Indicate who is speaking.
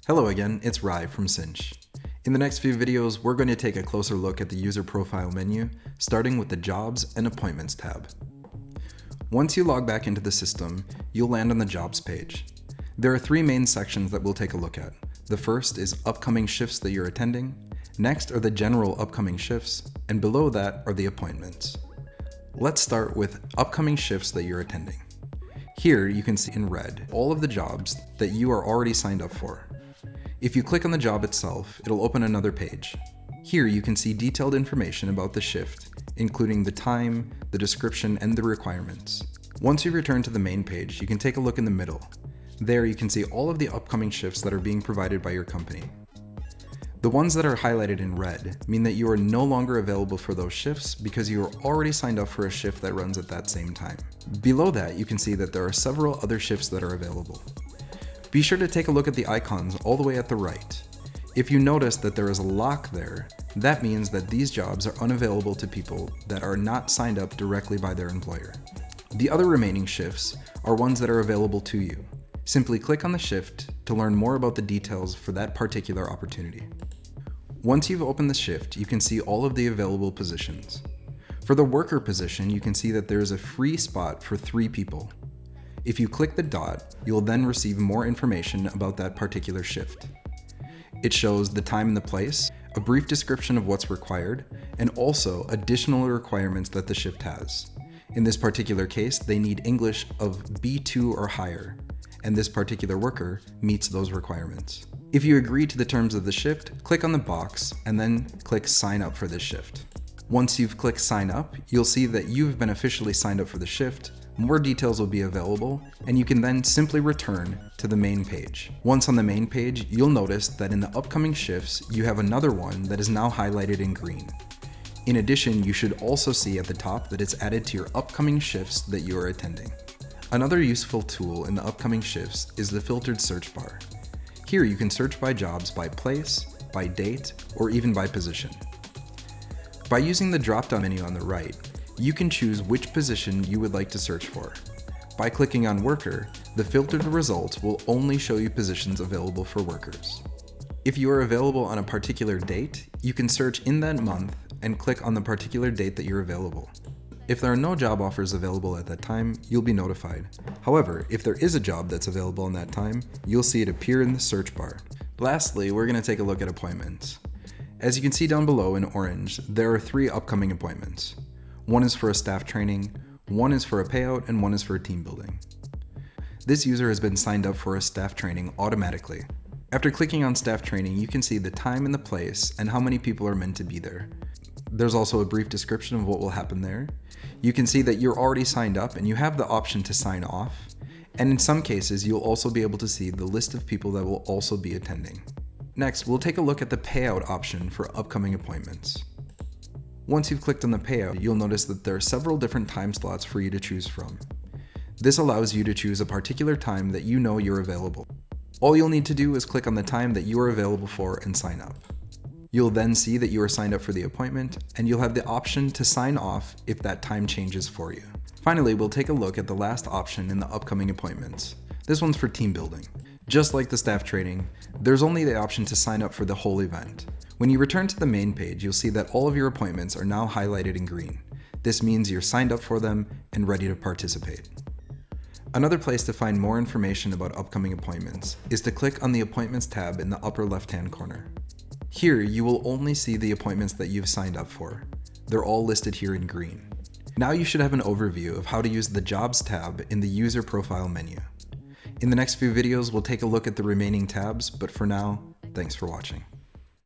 Speaker 1: Hello again, it's Rai from Sinch. In the next few videos, we're going to take a closer look at the user profile menu, starting with the Jobs and Appointments tab. Once you log back into the system, you'll land on the Jobs page. There are three main sections that we'll take a look at. The first is upcoming shifts that you're attending, next are the general upcoming shifts, and below that are the appointments. Let's start with upcoming shifts that you're attending. Here you can see in red all of the jobs that you are already signed up for. If you click on the job itself, it'll open another page. Here you can see detailed information about the shift, including the time, the description, and the requirements. Once you return to the main page, you can take a look in the middle. There you can see all of the upcoming shifts that are being provided by your company. The ones that are highlighted in red mean that you are no longer available for those shifts because you are already signed up for a shift that runs at that same time. Below that, you can see that there are several other shifts that are available. Be sure to take a look at the icons all the way at the right. If you notice that there is a lock there, that means that these jobs are unavailable to people that are not signed up directly by their employer. The other remaining shifts are ones that are available to you. Simply click on the shift to learn more about the details for that particular opportunity. Once you've opened the shift, you can see all of the available positions. For the worker position, you can see that there is a free spot for 3 people. If you click the dot, you'll then receive more information about that particular shift. It shows the time and the place, a brief description of what's required, and also additional requirements that the shift has. In this particular case, they need English of B2 or higher, and this particular worker meets those requirements. If you agree to the terms of the shift, click on the box and then click Sign Up for this shift. Once you've clicked Sign Up, you'll see that you've been officially signed up for the shift. More details will be available, and you can then simply return to the main page. Once on the main page, you'll notice that in the upcoming shifts, you have another one that is now highlighted in green. In addition, you should also see at the top that it's added to your upcoming shifts that you are attending. Another useful tool in the upcoming shifts is the filtered search bar. Here you can search by jobs by place, by date, or even by position. By using the drop-down menu on the right, you can choose which position you would like to search for. By clicking on Worker, the filtered results will only show you positions available for workers. If you are available on a particular date, you can search in that month and click on the particular date that you're available. If there are no job offers available at that time, you'll be notified. However, if there is a job that's available in that time, you'll see it appear in the search bar. Lastly, we're going to take a look at appointments. As you can see down below in orange, there are 3 upcoming appointments. One is for a staff training, one is for a payout, and one is for a team building. This user has been signed up for a staff training automatically. After clicking on staff training, you can see the time and the place and how many people are meant to be there. There's also a brief description of what will happen there. You can see that you're already signed up and you have the option to sign off. And in some cases, you'll also be able to see the list of people that will also be attending. Next, we'll take a look at the payout option for upcoming appointments. Once you've clicked on the payout, you'll notice that there are several different time slots for you to choose from. This allows you to choose a particular time that you know you're available. All you'll need to do is click on the time that you are available for and sign up. You'll then see that you are signed up for the appointment, and you'll have the option to sign off if that time changes for you. Finally, we'll take a look at the last option in the upcoming appointments. This one's for team building. Just like the staff training, there's only the option to sign up for the whole event. When you return to the main page, you'll see that all of your appointments are now highlighted in green. This means you're signed up for them and ready to participate. Another place to find more information about upcoming appointments is to click on the Appointments tab in the upper left-hand corner. Here, you will only see the appointments that you've signed up for. They're all listed here in green. Now you should have an overview of how to use the Jobs tab in the User Profile menu. In the next few videos, we'll take a look at the remaining tabs, but for now, thanks for watching.